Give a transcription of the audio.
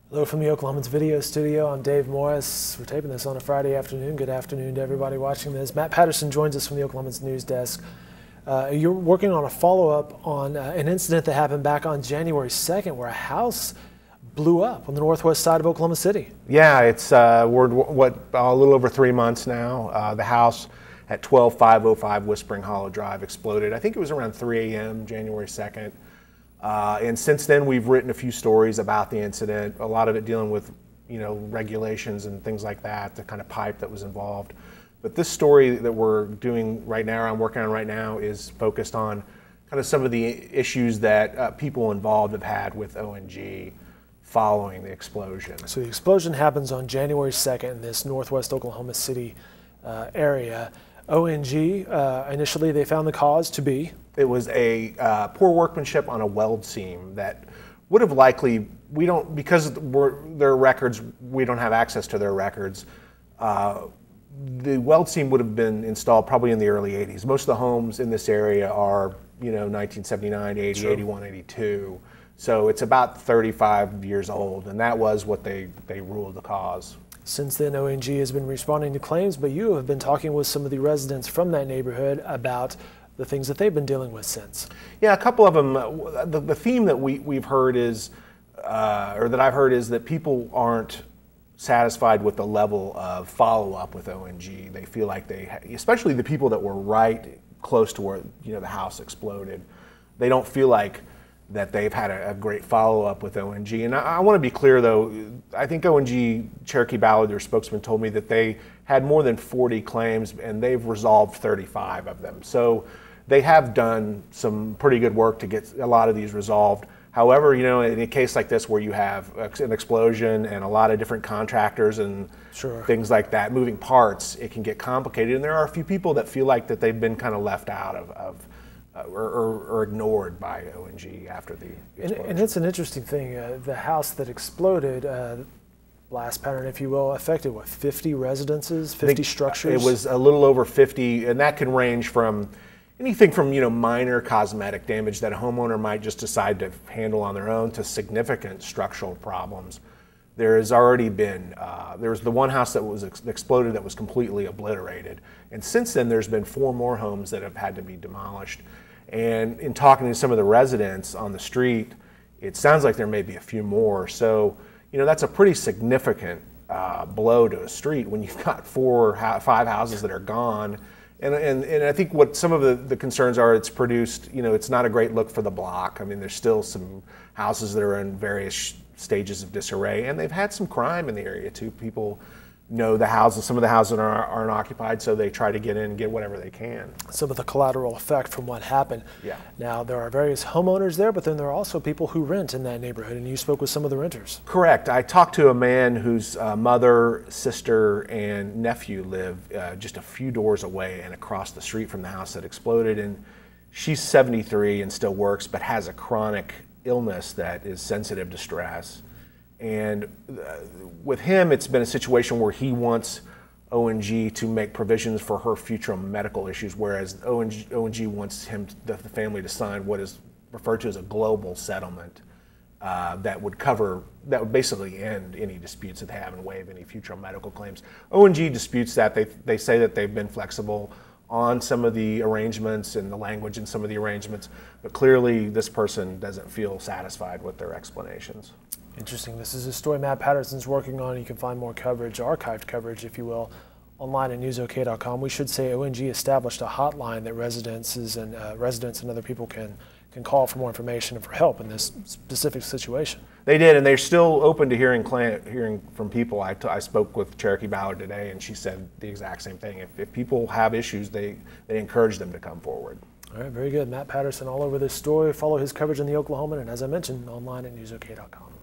Hello from the Oklahomans video studio. I'm Dave Morris. We're taping this on a Friday afternoon. Good afternoon to everybody watching this. Matt Patterson joins us from the Oklahomans news desk. You're working on a follow-up on an incident that happened back on January 2nd where a house blew up on the northwest side of Oklahoma City. Yeah, it's we're a little over 3 months now. The house at 12505 Whispering Hollow Drive exploded. I think it was around 3 a.m. January 2nd. And since then, we've written a few stories about the incident, a lot of it dealing with, regulations and things like that, the kind of pipe that was involved. But this story that we're doing right now, I'm working on right now, is focused on kind of some of the issues that people involved have had with ONG following the explosion. So the explosion happens on January 2nd in this northwest Oklahoma City area. ONG, initially they found the cause to be? It was a poor workmanship on a weld seam that would have likely, because their records, we don't have access to their records. The weld seam would have been installed probably in the early 80s. Most of the homes in this area are, 1979, 80, sure. 81, 82. So it's about 35 years old, and that was what they ruled the cause. Since then, ONG has been responding to claims, but you have been talking with some of the residents from that neighborhood about the things that they've been dealing with since. Yeah, a couple of them. The theme that we've heard is, or that I've heard is that people aren't satisfied with the level of follow-up with ONG. They feel like especially the people that were right close to where the house exploded, they don't feel like that they've had a great follow-up with ONG. And I want to be clear, though, I think ONG, Cherokee Ballard, their spokesman, told me that they had more than 40 claims and they've resolved 35 of them. So they have done some pretty good work to get a lot of these resolved. However, in a case like this where you have an explosion and a lot of different contractors and sure. things like that, moving parts, it can get complicated. And there are a few people that feel like that they've been kind of left out or ignored by ONG after the explosion. And it's an interesting thing. The house that exploded, blast pattern, if you will, affected, 50 residences, 50 structures? It was a little over 50, and that can range from anything from minor cosmetic damage that a homeowner might just decide to handle on their own to significant structural problems. There has already been, there was the one house that was exploded that was completely obliterated. And since then, there's been 4 more homes that have had to be demolished. And in talking to some of the residents on the street, it sounds like there may be a few more. So, that's a pretty significant blow to a street when you've got 4 or 5 houses that are gone. And I think what some of the concerns are, it's produced, it's not a great look for the block. I mean, there's still some houses that are in various stages of disarray, and they've had some crime in the area too. People know the houses, some of the houses aren't occupied, so they try to get in and get whatever they can. Some of the collateral effect from what happened. Yeah. Now, there are various homeowners there, but then there are also people who rent in that neighborhood, and you spoke with some of the renters. Correct. I talked to a man whose mother, sister, and nephew live just a few doors away and across the street from the house that exploded, and she's 73 and still works, but has a chronic illness that is sensitive to stress. And with him, it's been a situation where he wants ONG to make provisions for her future medical issues, whereas ONG wants the family to sign what is referred to as a global settlement that would basically end any disputes that they have and waive any future medical claims. ONG disputes that. They say that they've been flexible on some of the arrangements and the language in some of the arrangements, but clearly this person doesn't feel satisfied with their explanations. Interesting. This is a story Matt Patterson's working on. You can find more coverage, archived coverage, if you will, online at newsok.com. We should say ONG established a hotline that residents and other people can call for more information and for help in this specific situation. They did, and they're still open to hearing from people. I spoke with Cherokee Ballard today, and she said the exact same thing. If people have issues, they encourage them to come forward. All right, very good. Matt Patterson all over this story. Follow his coverage in the Oklahoman, and as I mentioned, online at newsok.com.